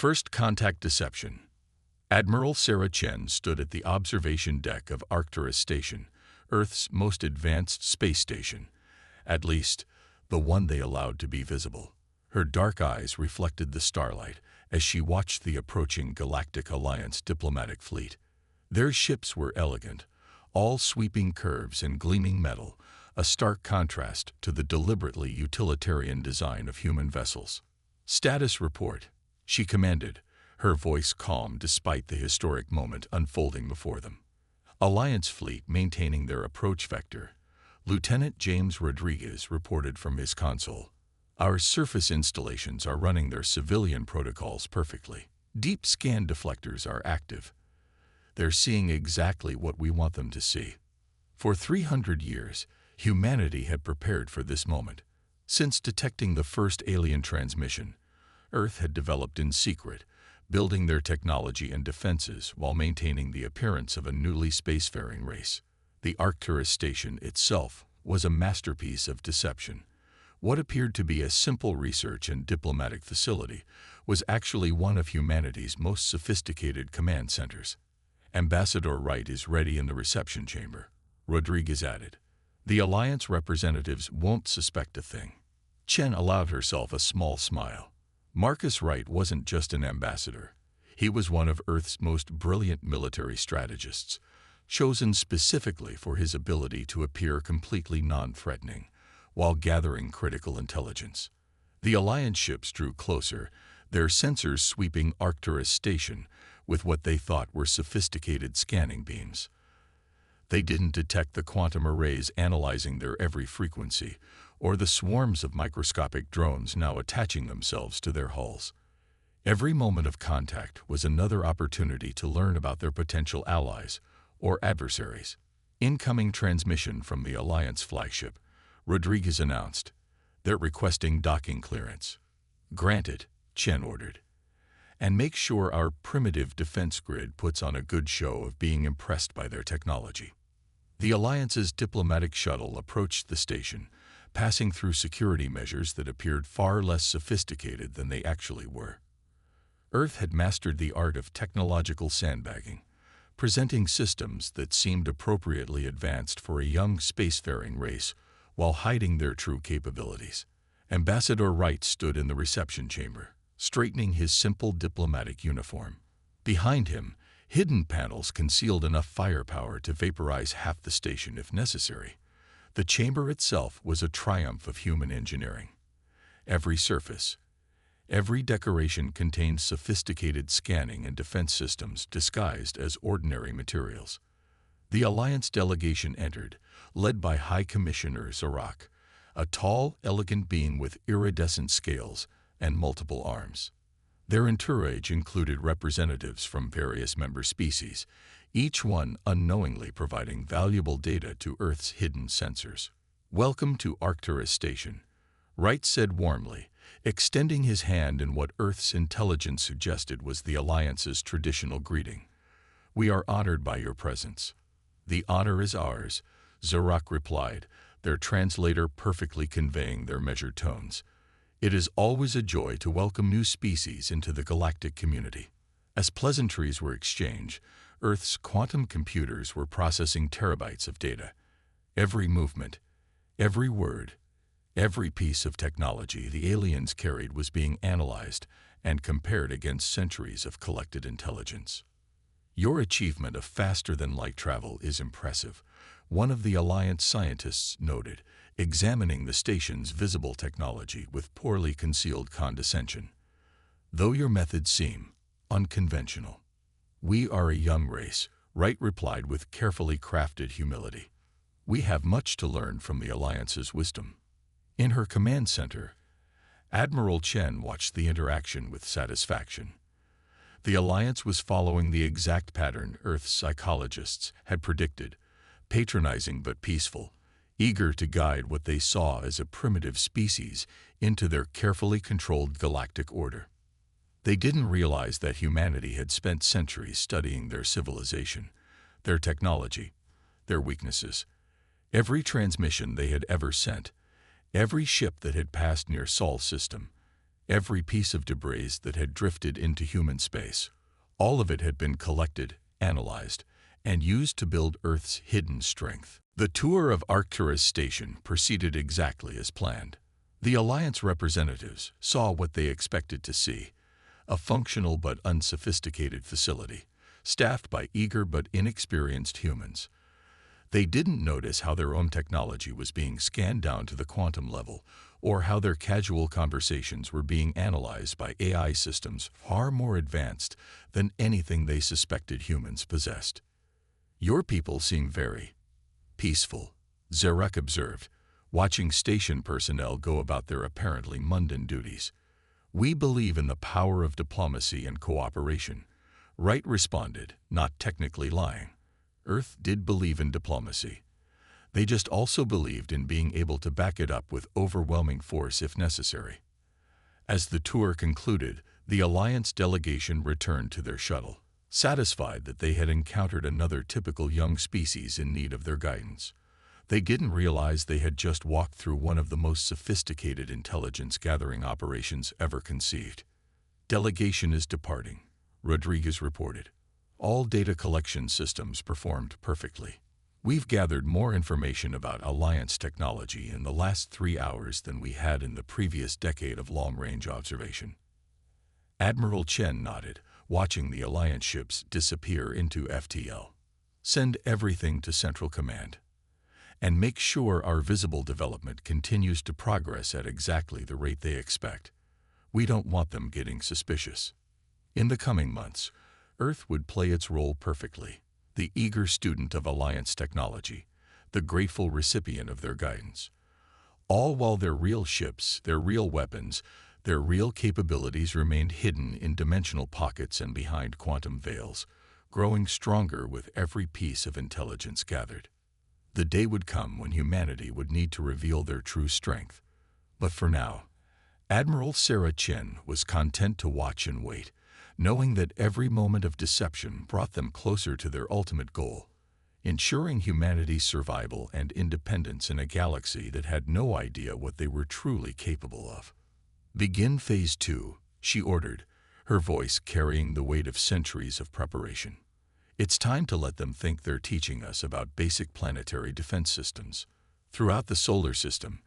First contact deception. Admiral Sarah Chen stood at the observation deck of Arcturus Station, Earth's most advanced space station, at least the one they allowed to be visible. Her dark eyes reflected the starlight as she watched the approaching Galactic Alliance diplomatic fleet. Their ships were elegant, all sweeping curves and gleaming metal, a stark contrast to the deliberately utilitarian design of human vessels. "Status report," she commanded, her voice calm despite the historic moment unfolding before them. Alliance fleet maintaining their approach vector. Lieutenant James Rodriguez reported from his console. "Our surface installations are running their civilian protocols perfectly. Deep scan deflectors are active. They're seeing exactly what we want them to see." For 300 years, humanity had prepared for this moment. Since detecting the first alien transmission, Earth had developed in secret, building their technology and defenses while maintaining the appearance of a newly spacefaring race. The Arcturus station itself was a masterpiece of deception. What appeared to be a simple research and diplomatic facility was actually one of humanity's most sophisticated command centers. "Ambassador Wright is ready in the reception chamber," Rodriguez added. "The Alliance representatives won't suspect a thing." Chen allowed herself a small smile. Marcus Wright wasn't just an ambassador. He was one of Earth's most brilliant military strategists, chosen specifically for his ability to appear completely non-threatening while gathering critical intelligence. The Alliance ships drew closer, their sensors sweeping Arcturus Station with what they thought were sophisticated scanning beams. They didn't detect the quantum arrays analyzing their every frequency, or the swarms of microscopic drones now attaching themselves to their hulls. Every moment of contact was another opportunity to learn about their potential allies or adversaries. "Incoming transmission from the Alliance flagship," Rodriguez announced. "They're requesting docking clearance." "Granted," Chen ordered. "And make sure our primitive defense grid puts on a good show of being impressed by their technology." The Alliance's diplomatic shuttle approached the station, passing through security measures that appeared far less sophisticated than they actually were. Earth had mastered the art of technological sandbagging, presenting systems that seemed appropriately advanced for a young spacefaring race while hiding their true capabilities. Ambassador Wright stood in the reception chamber, straightening his simple diplomatic uniform. Behind him, hidden panels concealed enough firepower to vaporize half the station if necessary. The chamber itself was a triumph of human engineering. Every surface, every decoration contained sophisticated scanning and defense systems disguised as ordinary materials. The Alliance delegation entered, led by High Commissioner Zarak, a tall, elegant being with iridescent scales and multiple arms. Their entourage included representatives from various member species, each one unknowingly providing valuable data to Earth's hidden sensors. "Welcome to Arcturus Station," Wright said warmly, extending his hand in what Earth's intelligence suggested was the Alliance's traditional greeting. "We are honored by your presence." "The honor is ours," Zarak replied, their translator perfectly conveying their measured tones. "It is always a joy to welcome new species into the galactic community." As pleasantries were exchanged, Earth's quantum computers were processing terabytes of data. Every movement, every word, every piece of technology the aliens carried was being analyzed and compared against centuries of collected intelligence. "Your achievement of faster-than-light travel is impressive," one of the Alliance scientists noted, examining the station's visible technology with poorly concealed condescension. "Though your methods seem unconventional." "We are a young race," Wright replied with carefully crafted humility. "We have much to learn from the Alliance's wisdom." In her command center, Admiral Chen watched the interaction with satisfaction. The Alliance was following the exact pattern Earth's psychologists had predicted, patronizing but peaceful, eager to guide what they saw as a primitive species into their carefully controlled galactic order. They didn't realize that humanity had spent centuries studying their civilization, their technology, their weaknesses. Every transmission they had ever sent, every ship that had passed near Sol's system, Every piece of debris that had drifted into human space, all of it had been collected, analyzed, and used to build Earth's hidden strength. The tour of Arcturus Station proceeded exactly as planned. The Alliance representatives saw what they expected to see, a functional but unsophisticated facility, staffed by eager but inexperienced humans. They didn't notice how their own technology was being scanned down to the quantum level, or how their casual conversations were being analyzed by AI systems far more advanced than anything they suspected humans possessed. "Your people seem very peaceful," Zarek observed, watching station personnel go about their apparently mundane duties. "We believe in the power of diplomacy and cooperation," Wright responded, not technically lying. Earth did believe in diplomacy. They just also believed in being able to back it up with overwhelming force if necessary. As the tour concluded, the Alliance delegation returned to their shuttle, satisfied that they had encountered another typical young species in need of their guidance. They didn't realize they had just walked through one of the most sophisticated intelligence-gathering operations ever conceived. "Delegation is departing," Rodriguez reported. "All data collection systems performed perfectly. We've gathered more information about Alliance technology in the last 3 hours than we had in the previous decade of long-range observation." Admiral Chen nodded, watching the Alliance ships disappear into FTL. "Send everything to Central Command. And make sure our visible development continues to progress at exactly the rate they expect. We don't want them getting suspicious." In the coming months, Earth would play its role perfectly, the eager student of Alliance technology, the grateful recipient of their guidance. All while their real ships, their real weapons, their real capabilities remained hidden in dimensional pockets and behind quantum veils, growing stronger with every piece of intelligence gathered. The day would come when humanity would need to reveal their true strength. But for now, Admiral Sarah Chen was content to watch and wait, knowing that every moment of deception brought them closer to their ultimate goal, ensuring humanity's survival and independence in a galaxy that had no idea what they were truly capable of. "Begin Phase 2, she ordered, her voice carrying the weight of centuries of preparation. "It's time to let them think they're teaching us about basic planetary defense systems." Throughout the solar system,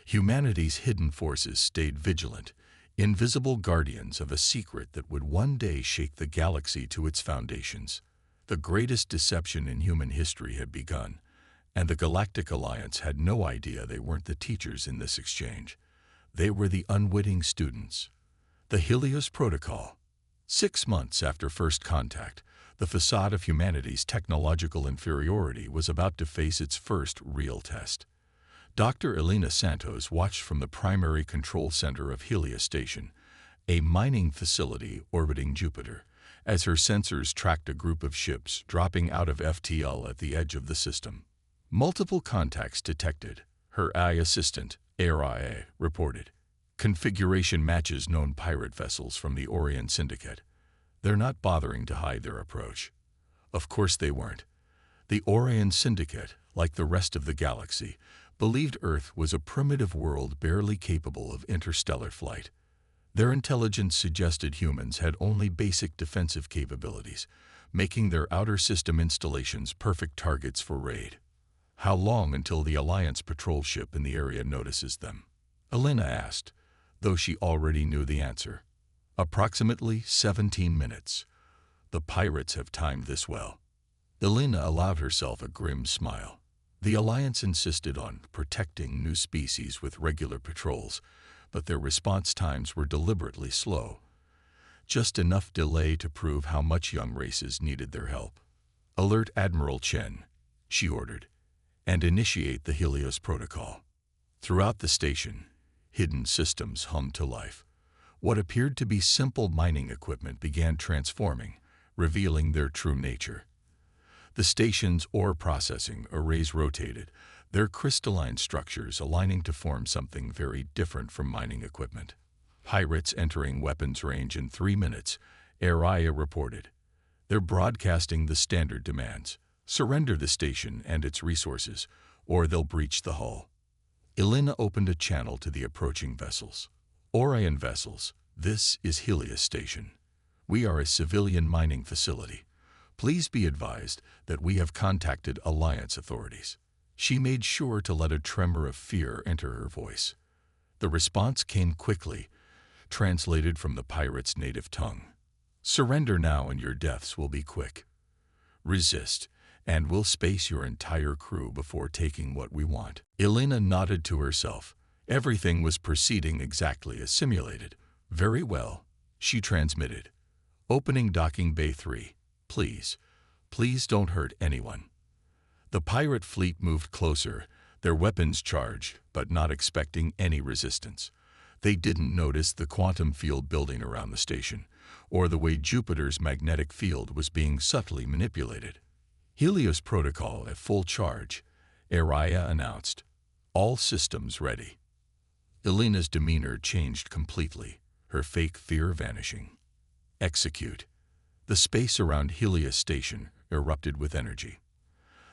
humanity's hidden forces stayed vigilant, invisible guardians of a secret that would one day shake the galaxy to its foundations. The greatest deception in human history had begun, and the Galactic Alliance had no idea they weren't the teachers in this exchange. They were the unwitting students. The Helios Protocol. 6 months after first contact, the facade of humanity's technological inferiority was about to face its first real test. Dr. Elena Santos watched from the primary control center of Helios Station, a mining facility orbiting Jupiter, as her sensors tracked a group of ships dropping out of FTL at the edge of the system. "Multiple contacts detected," her AI assistant, ARIA, reported. "Configuration matches known pirate vessels from the Orion Syndicate. They're not bothering to hide their approach." Of course they weren't. The Orion Syndicate, like the rest of the galaxy, believed Earth was a primitive world barely capable of interstellar flight. Their intelligence suggested humans had only basic defensive capabilities, making their outer system installations perfect targets for raid. "How long until the Alliance patrol ship in the area notices them?" Elena asked, though she already knew the answer. "Approximately 17 minutes. The pirates have timed this well." Elena allowed herself a grim smile. The Alliance insisted on protecting new species with regular patrols, but their response times were deliberately slow. Just enough delay to prove how much young races needed their help. "Alert Admiral Chen," she ordered, "and initiate the Helios Protocol." Throughout the station, hidden systems hummed to life. What appeared to be simple mining equipment began transforming, revealing their true nature. The station's ore processing arrays rotated, their crystalline structures aligning to form something very different from mining equipment. "Pirates entering weapons range in 3 minutes, ARIA reported. They're broadcasting the standard demands. Surrender the station and its resources, or they'll breach the hull." Elena opened a channel to the approaching vessels. Orion vessels, this is Helios Station. We are a civilian mining facility. Please be advised that we have contacted Alliance authorities. She made sure to let a tremor of fear enter her voice. The response came quickly, translated from the pirate's native tongue. Surrender now and your deaths will be quick. Resist, and we'll space your entire crew before taking what we want. Elena nodded to herself. Everything was proceeding exactly as simulated. Very well, she transmitted. Opening docking bay 3. Please, please don't hurt anyone. The pirate fleet moved closer, their weapons charged, but not expecting any resistance. They didn't notice the quantum field building around the station, or the way Jupiter's magnetic field was being subtly manipulated. Helios protocol at full charge, Araya announced. All systems ready. Elena's demeanor changed completely, her fake fear vanishing. Execute. The space around Helios Station erupted with energy.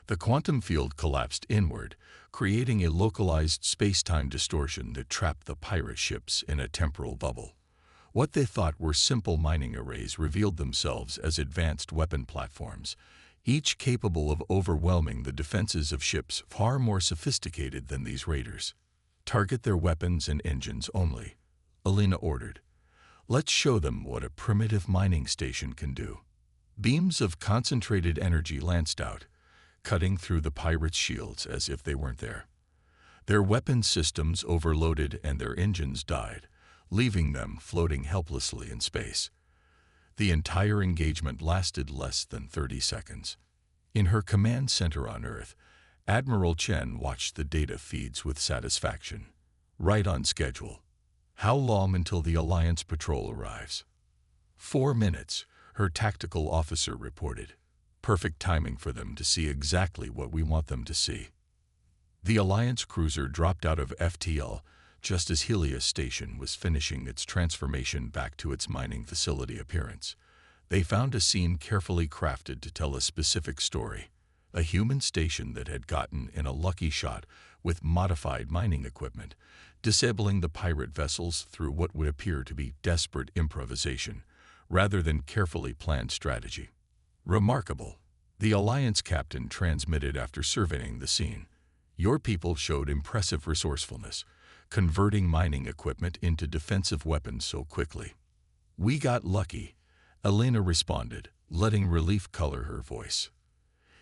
The quantum field collapsed inward, creating a localized space-time distortion that trapped the pirate ships in a temporal bubble. What they thought were simple mining arrays revealed themselves as advanced weapon platforms, each capable of overwhelming the defenses of ships far more sophisticated than these raiders. Target their weapons and engines only, Elena ordered. Let's show them what a primitive mining station can do. Beams of concentrated energy lanced out, cutting through the pirates' shields as if they weren't there. Their weapon systems overloaded and their engines died, leaving them floating helplessly in space. The entire engagement lasted less than 30 seconds. In her command center on Earth, Admiral Chen watched the data feeds with satisfaction. Right on schedule. How long until the Alliance patrol arrives? 4 minutes, her tactical officer reported. Perfect timing for them to see exactly what we want them to see. The Alliance cruiser dropped out of FTL just as Helios Station was finishing its transformation back to its mining facility appearance. They found a scene carefully crafted to tell a specific story. A human station that had gotten in a lucky shot with modified mining equipment, disabling the pirate vessels through what would appear to be desperate improvisation, rather than carefully planned strategy. Remarkable, the Alliance captain transmitted after surveying the scene. Your people showed impressive resourcefulness, converting mining equipment into defensive weapons so quickly. We got lucky, Elena responded, letting relief color her voice.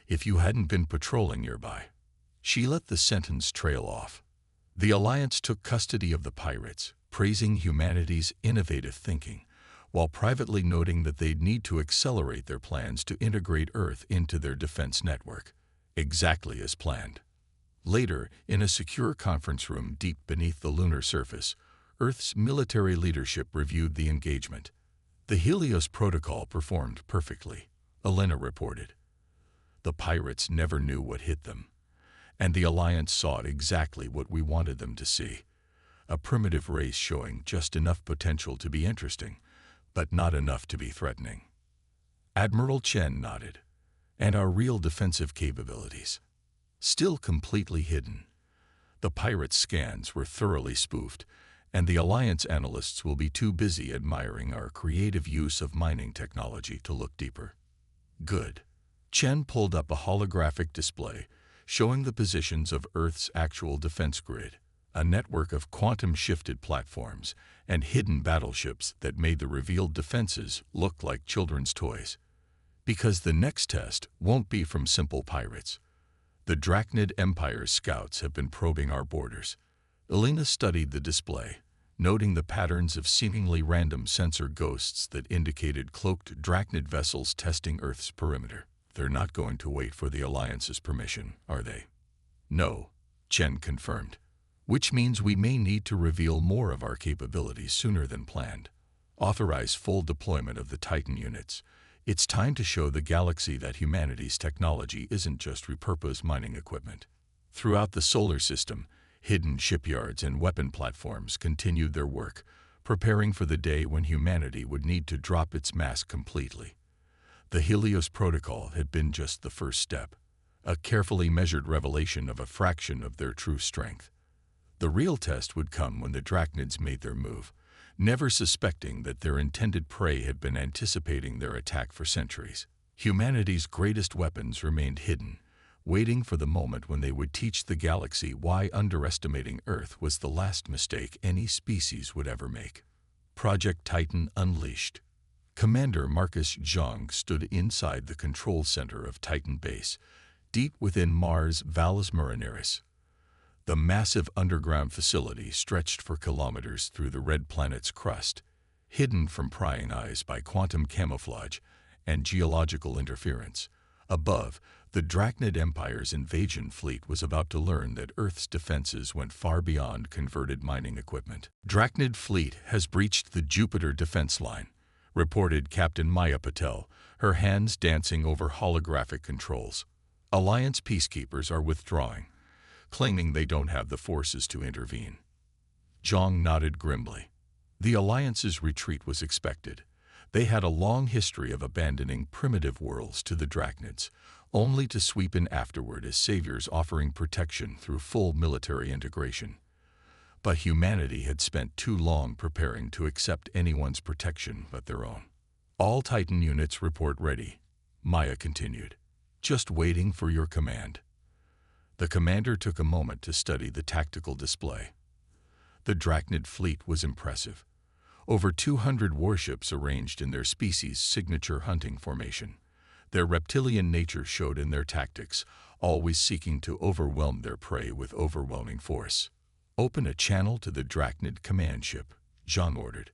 If you hadn't been patrolling nearby. She let the sentence trail off. The Alliance took custody of the pirates, praising humanity's innovative thinking, while privately noting that they'd need to accelerate their plans to integrate Earth into their defense network, exactly as planned. Later, in a secure conference room deep beneath the lunar surface, Earth's military leadership reviewed the engagement. The Helios protocol performed perfectly, Elena reported. The pirates never knew what hit them, and the Alliance saw exactly what we wanted them to see. A primitive race showing just enough potential to be interesting, but not enough to be threatening. Admiral Chen nodded. And our real defensive capabilities? Still completely hidden. The pirates' scans were thoroughly spoofed, and the Alliance analysts will be too busy admiring our creative use of mining technology to look deeper. Good. Chen pulled up a holographic display showing the positions of Earth's actual defense grid, a network of quantum-shifted platforms and hidden battleships that made the revealed defenses look like children's toys. Because the next test won't be from simple pirates. The Drachnid Empire's scouts have been probing our borders. Elena studied the display, noting the patterns of seemingly random sensor ghosts that indicated cloaked Drachnid vessels testing Earth's perimeter. They're not going to wait for the Alliance's permission, are they? No, Chen confirmed. Which means we may need to reveal more of our capabilities sooner than planned. Authorize full deployment of the Titan units. It's time to show the galaxy that humanity's technology isn't just repurposed mining equipment. Throughout the solar system, hidden shipyards and weapon platforms continued their work, preparing for the day when humanity would need to drop its mask completely. The Helios Protocol had been just the first step, a carefully measured revelation of a fraction of their true strength. The real test would come when the Drachnids made their move, never suspecting that their intended prey had been anticipating their attack for centuries. Humanity's greatest weapons remained hidden, waiting for the moment when they would teach the galaxy why underestimating Earth was the last mistake any species would ever make. Project Titan Unleashed. Commander Marcus Zhang stood inside the control center of Titan Base, deep within Mars' Valles Marineris. The massive underground facility stretched for kilometers through the red planet's crust, hidden from prying eyes by quantum camouflage and geological interference. Above, the Drachnid Empire's invasion fleet was about to learn that Earth's defenses went far beyond converted mining equipment. Drachnid fleet has breached the Jupiter defense line, reported Captain Maya Patel, her hands dancing over holographic controls. Alliance peacekeepers are withdrawing, claiming they don't have the forces to intervene. Zhang nodded grimly. The Alliance's retreat was expected. They had a long history of abandoning primitive worlds to the Drachnids, only to sweep in afterward as saviors offering protection through full military integration. But humanity had spent too long preparing to accept anyone's protection but their own. All Titan units report ready, Maya continued. Just waiting for your command. The commander took a moment to study the tactical display. The Drachnid fleet was impressive. Over 200 warships arranged in their species' signature hunting formation. Their reptilian nature showed in their tactics, always seeking to overwhelm their prey with overwhelming force. Open a channel to the Drachnid command ship, Zhang ordered.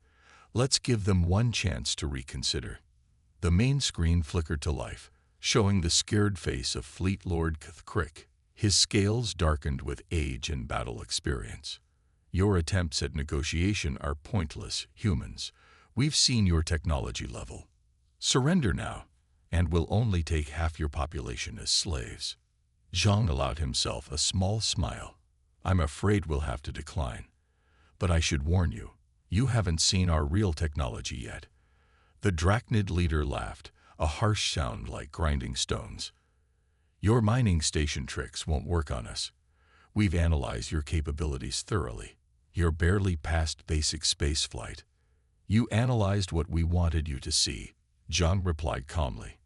Let's give them one chance to reconsider. The main screen flickered to life, showing the scared face of Fleet Lord Crick, his scales darkened with age and battle experience. Your attempts at negotiation are pointless, humans. We've seen your technology level. Surrender now, and we'll only take half your population as slaves. Zhang allowed himself a small smile. I'm afraid we'll have to decline. But I should warn you, you haven't seen our real technology yet. The Drachnid leader laughed, a harsh sound like grinding stones. Your mining station tricks won't work on us. We've analyzed your capabilities thoroughly. You're barely past basic space flight. You analyzed what we wanted you to see, Zhang replied calmly.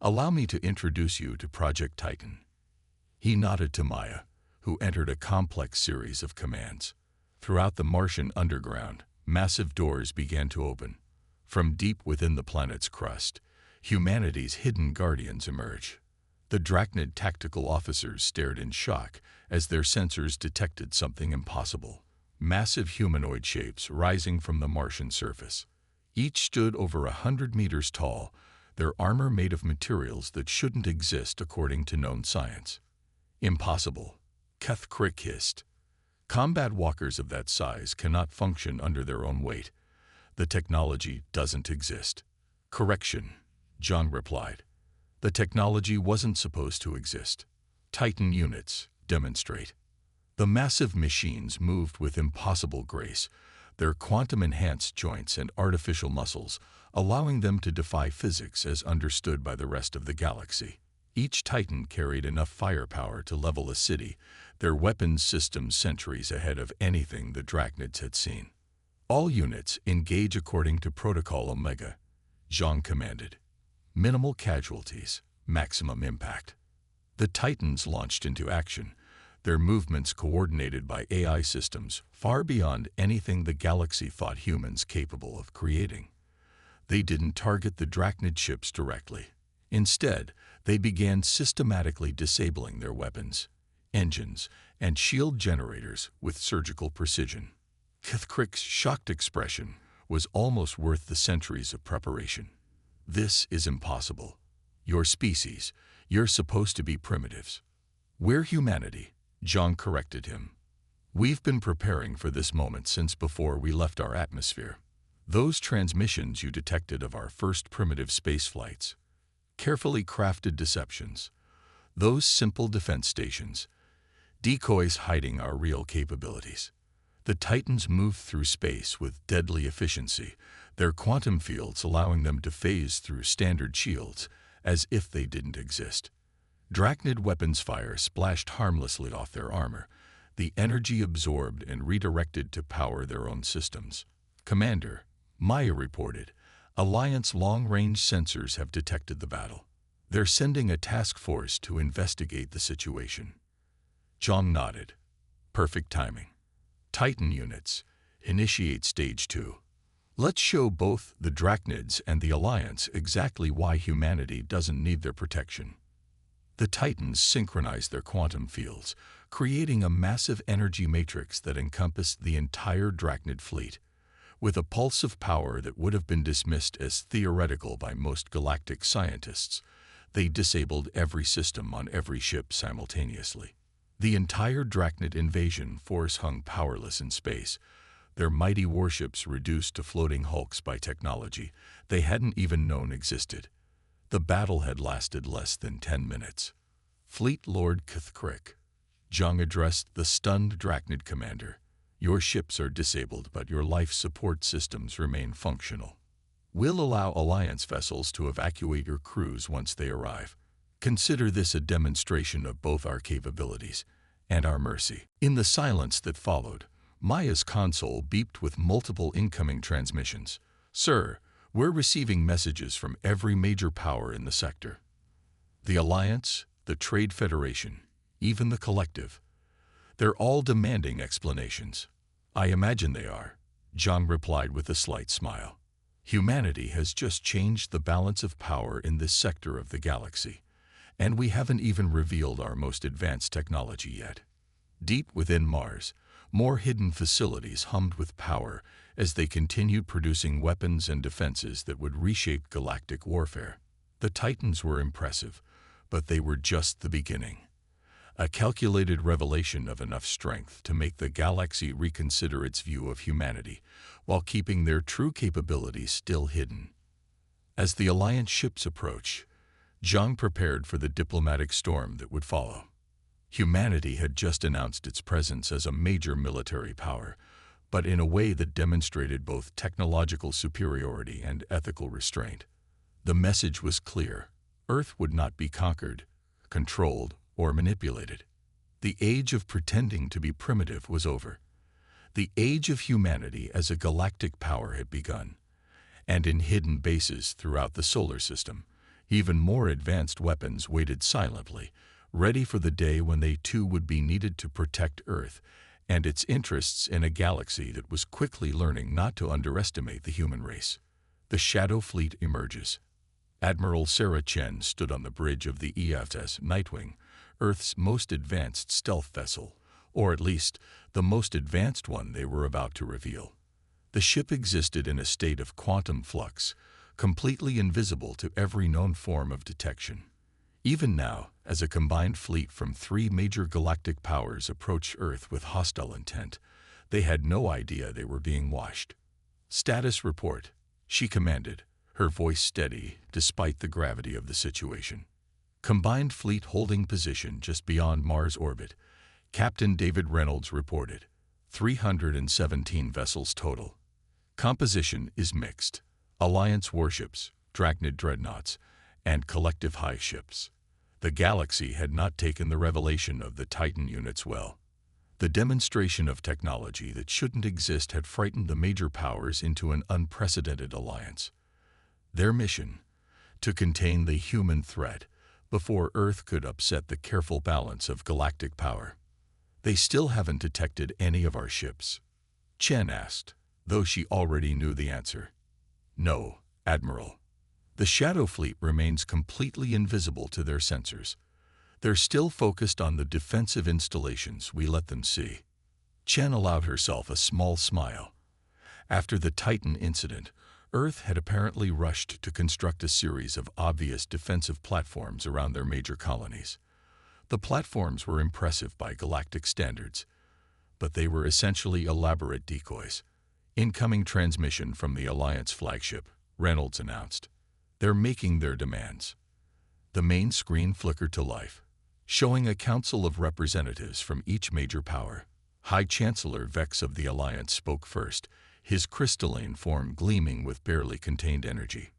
Allow me to introduce you to Project Titan. He nodded to Maya, who entered a complex series of commands. Throughout the Martian underground, massive doors began to open. From deep within the planet's crust, humanity's hidden guardians emerged. The Drachnid tactical officers stared in shock as their sensors detected something impossible. Massive humanoid shapes rising from the Martian surface. Each stood over 100 meters tall, their armor made of materials that shouldn't exist according to known science. Impossible, Crick hissed. Combat walkers of that size cannot function under their own weight. The technology doesn't exist. Correction, Zhang replied. The technology wasn't supposed to exist. Titan units, demonstrate. The massive machines moved with impossible grace, their quantum-enhanced joints and artificial muscles, allowing them to defy physics as understood by the rest of the galaxy. Each Titan carried enough firepower to level a city, their weapons systems centuries ahead of anything the Drachnids had seen. All units engage according to Protocol Omega, Zhang commanded. Minimal casualties, maximum impact. The Titans launched into action, their movements coordinated by AI systems far beyond anything the galaxy thought humans capable of creating. They didn't target the Drachnid ships directly. Instead, they began systematically disabling their weapons, engines, and shield generators with surgical precision. Crick's shocked expression was almost worth the centuries of preparation. This is impossible. Your species, you're supposed to be primitives. We're humanity, Zhang corrected him. We've been preparing for this moment since before we left our atmosphere. Those transmissions you detected of our first primitive space flights, carefully crafted deceptions, those simple defense stations, decoys hiding our real capabilities. The Titans moved through space with deadly efficiency, their quantum fields allowing them to phase through standard shields as if they didn't exist. Drachnid weapons fire splashed harmlessly off their armor, the energy absorbed and redirected to power their own systems. "Commander," Maya reported, "Alliance long-range sensors have detected the battle. They're sending a task force to investigate the situation." Zhang nodded. "Perfect timing. Titan units, initiate Stage 2. Let's show both the Drachnids and the Alliance exactly why humanity doesn't need their protection." The Titans synchronized their quantum fields, creating a massive energy matrix that encompassed the entire Drachnid fleet. With a pulse of power that would have been dismissed as theoretical by most galactic scientists, they disabled every system on every ship simultaneously. The entire Drachnid invasion force hung powerless in space, their mighty warships reduced to floating hulks by technology they hadn't even known existed. The battle had lasted less than 10 minutes. "Fleet Lord Kthkrik," Zhang addressed the stunned Drachnid commander, "your ships are disabled, but your life support systems remain functional. We'll allow Alliance vessels to evacuate your crews once they arrive. Consider this a demonstration of both our capabilities and our mercy." In the silence that followed, Maya's console beeped with multiple incoming transmissions. "Sir, we're receiving messages from every major power in the sector. The Alliance, the Trade Federation, even the Collective. They're all demanding explanations." "I imagine they are," Zhang replied with a slight smile. "Humanity has just changed the balance of power in this sector of the galaxy, and we haven't even revealed our most advanced technology yet." Deep within Mars, more hidden facilities hummed with power as they continued producing weapons and defenses that would reshape galactic warfare. The Titans were impressive, but they were just the beginning. A calculated revelation of enough strength to make the galaxy reconsider its view of humanity, while keeping their true capabilities still hidden. As the Alliance ships approached, Zhang prepared for the diplomatic storm that would follow. Humanity had just announced its presence as a major military power, but in a way that demonstrated both technological superiority and ethical restraint. The message was clear: Earth would not be conquered, controlled, or manipulated. The age of pretending to be primitive was over. The age of humanity as a galactic power had begun, and in hidden bases throughout the solar system, even more advanced weapons waited silently, ready for the day when they too would be needed to protect Earth and its interests in a galaxy that was quickly learning not to underestimate the human race. The Shadow Fleet emerges. Admiral Sarah Chen stood on the bridge of the EFS Nightwing, Earth's most advanced stealth vessel, or at least the most advanced one they were about to reveal. The ship existed in a state of quantum flux, completely invisible to every known form of detection. Even now, as a combined fleet from 3 major galactic powers approached Earth with hostile intent, they had no idea they were being watched. "Status report," she commanded, her voice steady despite the gravity of the situation. "Combined fleet holding position just beyond Mars orbit," Captain David Reynolds reported. 317 vessels total. Composition is mixed. Alliance warships, Drachnid dreadnoughts, and collective high ships. The galaxy had not taken the revelation of the Titan units well. The demonstration of technology that shouldn't exist had frightened the major powers into an unprecedented alliance. Their mission: to contain the human threat before Earth could upset the careful balance of galactic power. "They still haven't detected any of our ships?" Chen asked, though she already knew the answer. "No, Admiral. The Shadow Fleet remains completely invisible to their sensors. They're still focused on the defensive installations we let them see." Chen allowed herself a small smile. After the Titan incident, Earth had apparently rushed to construct a series of obvious defensive platforms around their major colonies. The platforms were impressive by galactic standards, but they were essentially elaborate decoys. "Incoming transmission from the Alliance flagship," Reynolds announced. "They're making their demands." The main screen flickered to life, showing a council of representatives from each major power. High Chancellor Vex of the Alliance spoke first, his crystalline form gleaming with barely contained energy.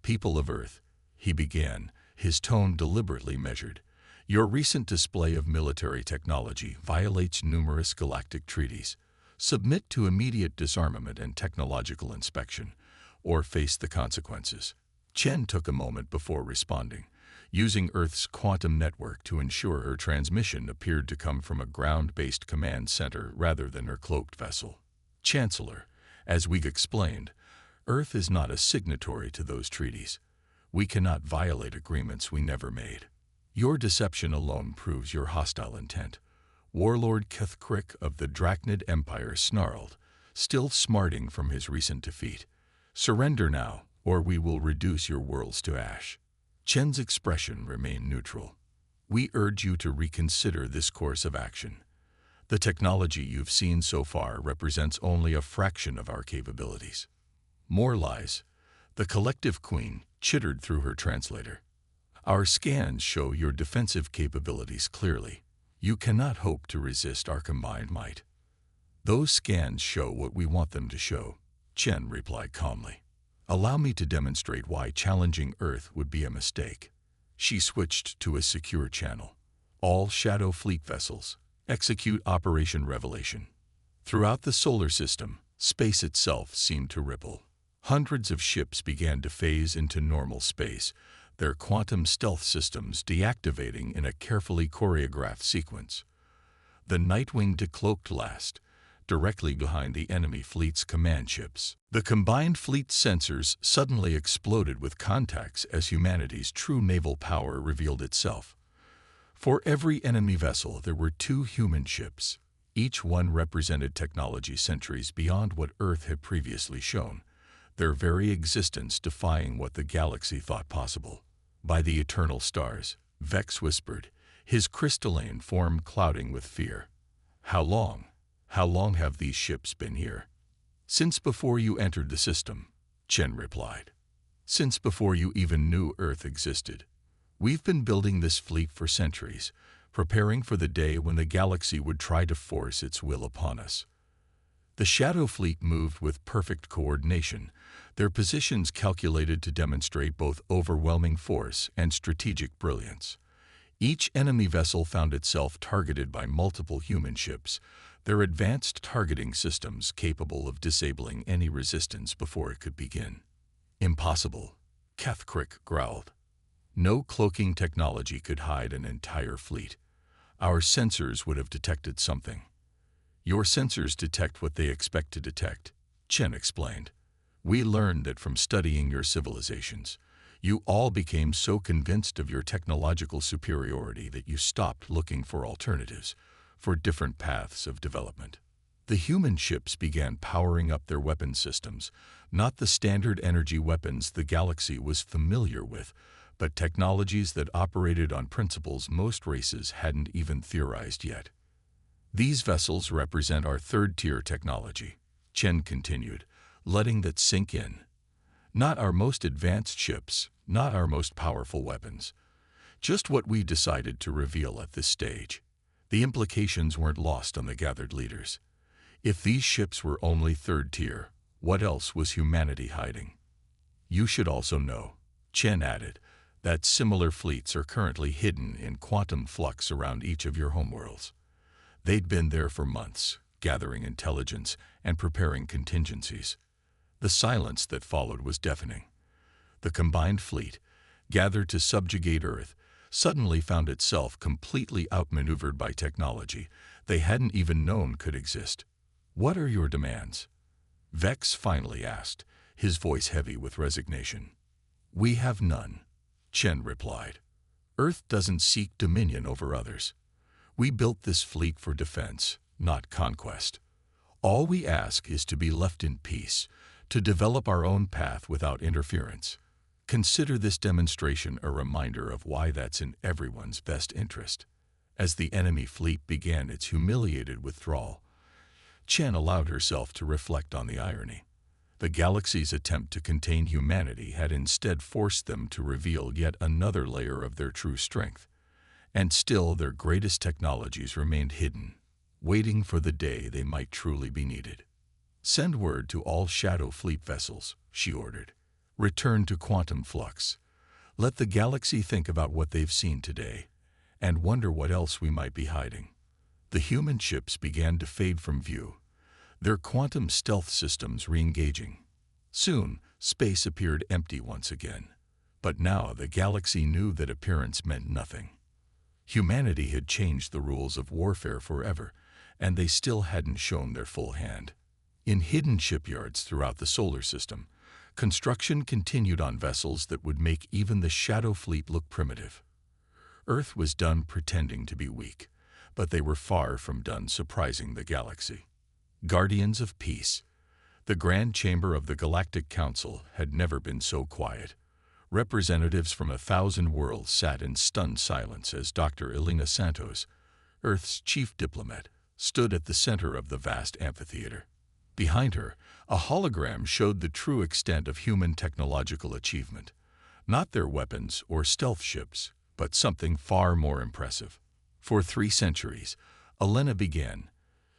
"People of Earth," he began, his tone deliberately measured, "your recent display of military technology violates numerous galactic treaties, submit to immediate disarmament and technological inspection, or face the consequences. Chen took a moment before responding, using Earth's quantum network to ensure her transmission appeared to come from a ground-based command center rather than her cloaked vessel. Chancellor, as we explained, Earth is not a signatory to those treaties. We cannot violate agreements we never made. Your deception alone proves your hostile intent. Warlord Kethkrick of the Drachnid Empire snarled, still smarting from his recent defeat. Surrender now, or we will reduce your worlds to ash. Chen's expression remained neutral. We urge you to reconsider this course of action. The technology you've seen so far represents only a fraction of our capabilities. More lies. The collective queen chittered through her translator. Our scans show your defensive capabilities clearly. You cannot hope to resist our combined might. Those scans show what we want them to show, Chen replied calmly. Allow me to demonstrate why challenging Earth would be a mistake. She switched to a secure channel. All Shadow Fleet vessels, execute Operation Revelation. Throughout the solar system, space itself seemed to ripple. Hundreds of ships began to phase into normal space, their quantum stealth systems deactivating in a carefully choreographed sequence. The Nightwing decloaked last, directly behind the enemy fleet's command ships. The combined fleet sensors suddenly exploded with contacts as humanity's true naval power revealed itself. For every enemy vessel, there were 2 human ships. Each one represented technology centuries beyond what Earth had previously shown, their very existence defying what the galaxy thought possible. By the eternal stars, Vex whispered, his crystalline form clouding with fear. How long? How long have these ships been here? Since before you entered the system, Chen replied. Since before you even knew Earth existed. We've been building this fleet for centuries, preparing for the day when the galaxy would try to force its will upon us. The Shadow Fleet moved with perfect coordination, their positions calculated to demonstrate both overwhelming force and strategic brilliance. Each enemy vessel found itself targeted by multiple human ships, their advanced targeting systems capable of disabling any resistance before it could begin. Impossible, Kethkrick growled. No cloaking technology could hide an entire fleet. Our sensors would have detected something. Your sensors detect what they expect to detect, Chen explained. We learned that from studying your civilizations. You all became so convinced of your technological superiority that you stopped looking for alternatives, for different paths of development. The human ships began powering up their weapon systems, not the standard energy weapons the galaxy was familiar with, but technologies that operated on principles most races hadn't even theorized yet. These vessels represent our third-tier technology, Chen continued, letting that sink in. Not our most advanced ships, not our most powerful weapons. Just what we decided to reveal at this stage. The implications weren't lost on the gathered leaders. If these ships were only third tier, what else was humanity hiding? You should also know, Chen added, that similar fleets are currently hidden in quantum flux around each of your homeworlds. They'd been there for months, gathering intelligence and preparing contingencies. The silence that followed was deafening. The combined fleet, gathered to subjugate Earth, suddenly found itself completely outmaneuvered by technology they hadn't even known could exist. What are your demands? Vex finally asked, his voice heavy with resignation. We have none, Chen replied. Earth doesn't seek dominion over others. We built this fleet for defense, not conquest. All we ask is to be left in peace, to develop our own path without interference. Consider this demonstration a reminder of why that's in everyone's best interest. As the enemy fleet began its humiliated withdrawal, Chen allowed herself to reflect on the irony. The galaxy's attempt to contain humanity had instead forced them to reveal yet another layer of their true strength. And still their greatest technologies remained hidden, waiting for the day they might truly be needed. Send word to all Shadow Fleet vessels, she ordered. Return to quantum flux. Let the galaxy think about what they've seen today, and wonder what else we might be hiding. The human ships began to fade from view. their quantum stealth systems re-engaging. Soon, space appeared empty once again. But now the galaxy knew that appearance meant nothing. Humanity had changed the rules of warfare forever, and they still hadn't shown their full hand. In hidden shipyards throughout the solar system, construction continued on vessels that would make even the Shadow Fleet look primitive. Earth was done pretending to be weak, but they were far from done surprising the galaxy. Guardians of Peace. The Grand Chamber of the Galactic Council had never been so quiet. Representatives from 1,000 worlds sat in stunned silence as Dr. Elena Santos, Earth's chief diplomat, stood at the center of the vast amphitheater. Behind her, a hologram showed the true extent of human technological achievement. Not their weapons or stealth ships, but something far more impressive. For 3 centuries, Elena began,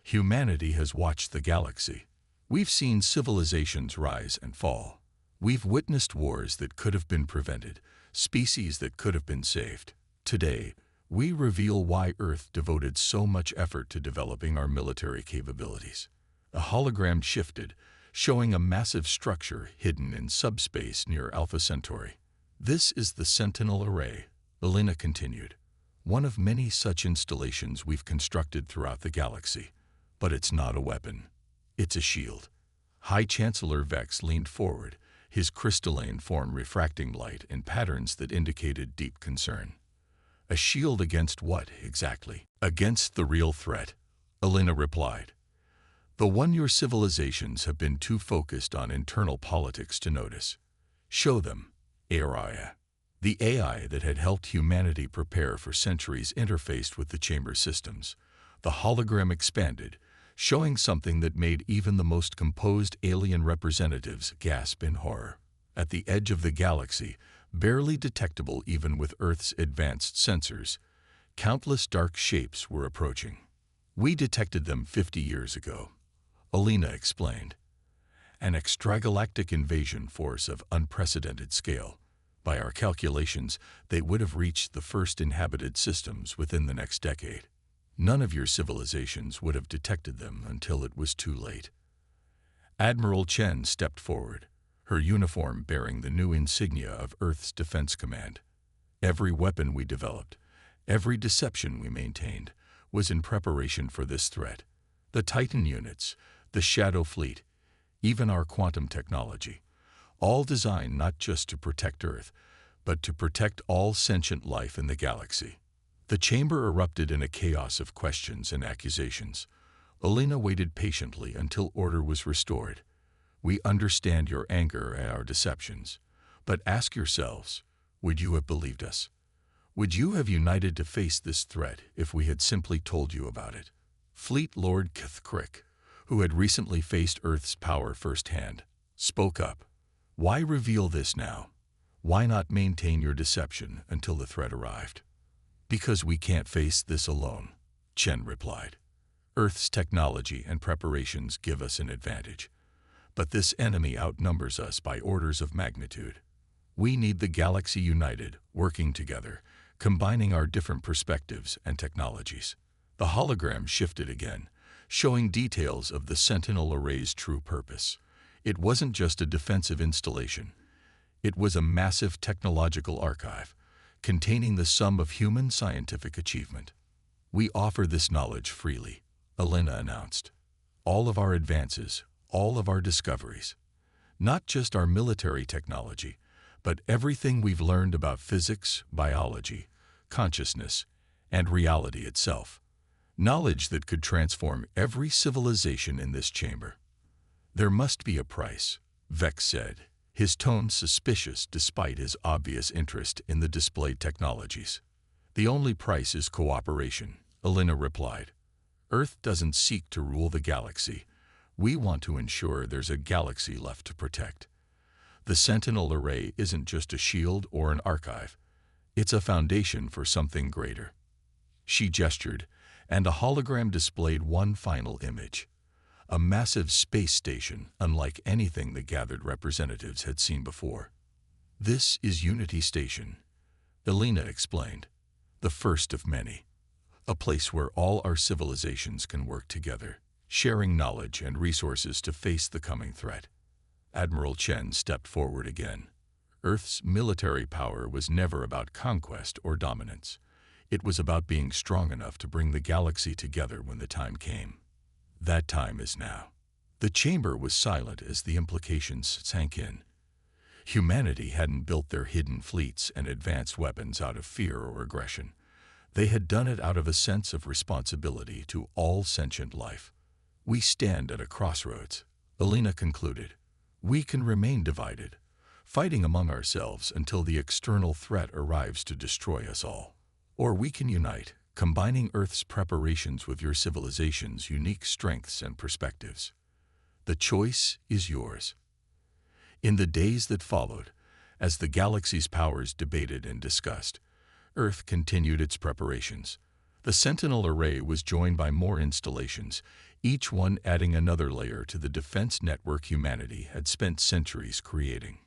humanity has watched the galaxy. We've seen civilizations rise and fall. We've witnessed wars that could have been prevented, species that could have been saved. Today, we reveal why Earth devoted so much effort to developing our military capabilities. A hologram shifted, showing a massive structure hidden in subspace near Alpha Centauri. This is the Sentinel Array, Elena continued. One of many such installations we've constructed throughout the galaxy. But it's not a weapon. It's a shield. High Chancellor Vex leaned forward, his crystalline form refracting light in patterns that indicated deep concern. A shield against what, exactly? Against the real threat, Elena replied. The one your civilizations have been too focused on internal politics to notice. Show them, AI. The AI that had helped humanity prepare for centuries interfaced with the chamber systems. The hologram expanded, showing something that made even the most composed alien representatives gasp in horror. At the edge of the galaxy, barely detectable even with Earth's advanced sensors, countless dark shapes were approaching. We detected them 50 years ago, Elena explained. An extragalactic invasion force of unprecedented scale. By our calculations, they would have reached the first inhabited systems within the next decade. None of your civilizations would have detected them until it was too late. Admiral Chen stepped forward, her uniform bearing the new insignia of Earth's Defense Command. Every weapon we developed, every deception we maintained, was in preparation for this threat. The Titan units, the Shadow Fleet, even our quantum technology, all designed not just to protect Earth, but to protect all sentient life in the galaxy. The chamber erupted in a chaos of questions and accusations. Elena waited patiently until order was restored. We understand your anger at our deceptions, but ask yourselves, would you have believed us? Would you have united to face this threat if we had simply told you about it? Fleet Lord Kithkrick, who had recently faced Earth's power firsthand, spoke up. Why reveal this now? Why not maintain your deception until the threat arrived? Because we can't face this alone, Chen replied. Earth's technology and preparations give us an advantage, but this enemy outnumbers us by orders of magnitude. We need the galaxy united, working together, combining our different perspectives and technologies. The hologram shifted again, showing details of the Sentinel Array's true purpose. It wasn't just a defensive installation. It was a massive technological archive, containing the sum of human scientific achievement. We offer this knowledge freely, Elena announced. All of our advances, all of our discoveries. Not just our military technology, but everything we've learned about physics, biology, consciousness, and reality itself. Knowledge that could transform every civilization in this chamber. There must be a price, Vex said, his tone suspicious despite his obvious interest in the displayed technologies. The only price is cooperation, Elena replied. Earth doesn't seek to rule the galaxy. We want to ensure there's a galaxy left to protect. The Sentinel Array isn't just a shield or an archive. It's a foundation for something greater. She gestured, and a hologram displayed one final image. A massive space station unlike anything the gathered representatives had seen before. This is Unity Station, Elena explained, the first of many. A place where all our civilizations can work together, sharing knowledge and resources to face the coming threat. Admiral Chen stepped forward again. Earth's military power was never about conquest or dominance. It was about being strong enough to bring the galaxy together when the time came. That time is now. The chamber was silent as the implications sank in. Humanity hadn't built their hidden fleets and advanced weapons out of fear or aggression. They had done it out of a sense of responsibility to all sentient life. We stand at a crossroads, Alina concluded. We can remain divided, fighting among ourselves until the external threat arrives to destroy us all. Or we can unite, combining Earth's preparations with your civilization's unique strengths and perspectives. The choice is yours. In the days that followed, as the galaxy's powers debated and discussed, Earth continued its preparations. The Sentinel array was joined by more installations, each one adding another layer to the defense network humanity had spent centuries creating.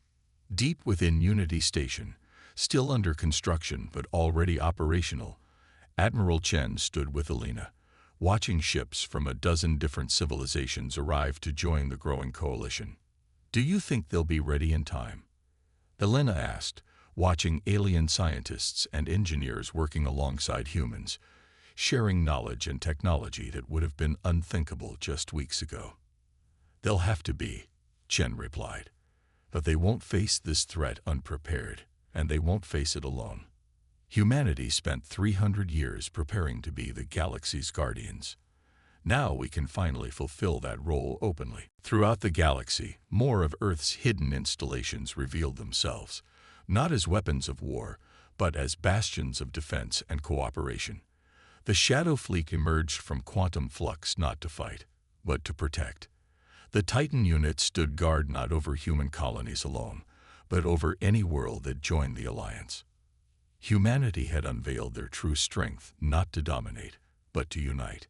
Deep within Unity Station, still under construction but already operational, Admiral Chen stood with Alina, watching ships from a dozen different civilizations arrive to join the growing coalition. Do you think they'll be ready in time? Alina asked, watching alien scientists and engineers working alongside humans, sharing knowledge and technology that would have been unthinkable just weeks ago. They'll have to be, Chen replied. But they won't face this threat unprepared, and they won't face it alone. Humanity spent 300 years preparing to be the galaxy's guardians. Now we can finally fulfill that role openly. Throughout the galaxy, more of Earth's hidden installations revealed themselves, not as weapons of war, but as bastions of defense and cooperation. The Shadow Fleet emerged from quantum flux not to fight, but to protect. The Titan unit stood guard not over human colonies alone, but over any world that joined the alliance. Humanity had unveiled their true strength not to dominate, but to unite.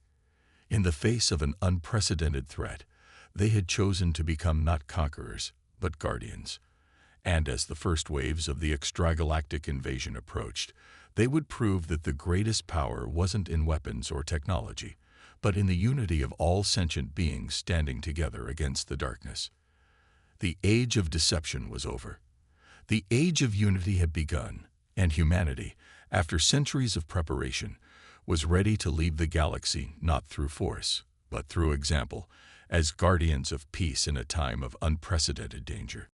In the face of an unprecedented threat, they had chosen to become not conquerors, but guardians. And as the first waves of the extragalactic invasion approached, they would prove that the greatest power wasn't in weapons or technology, but in the unity of all sentient beings standing together against the darkness. The age of deception was over. The age of unity had begun, and humanity, after centuries of preparation, was ready to lead the galaxy not through force, but through example, as guardians of peace in a time of unprecedented danger.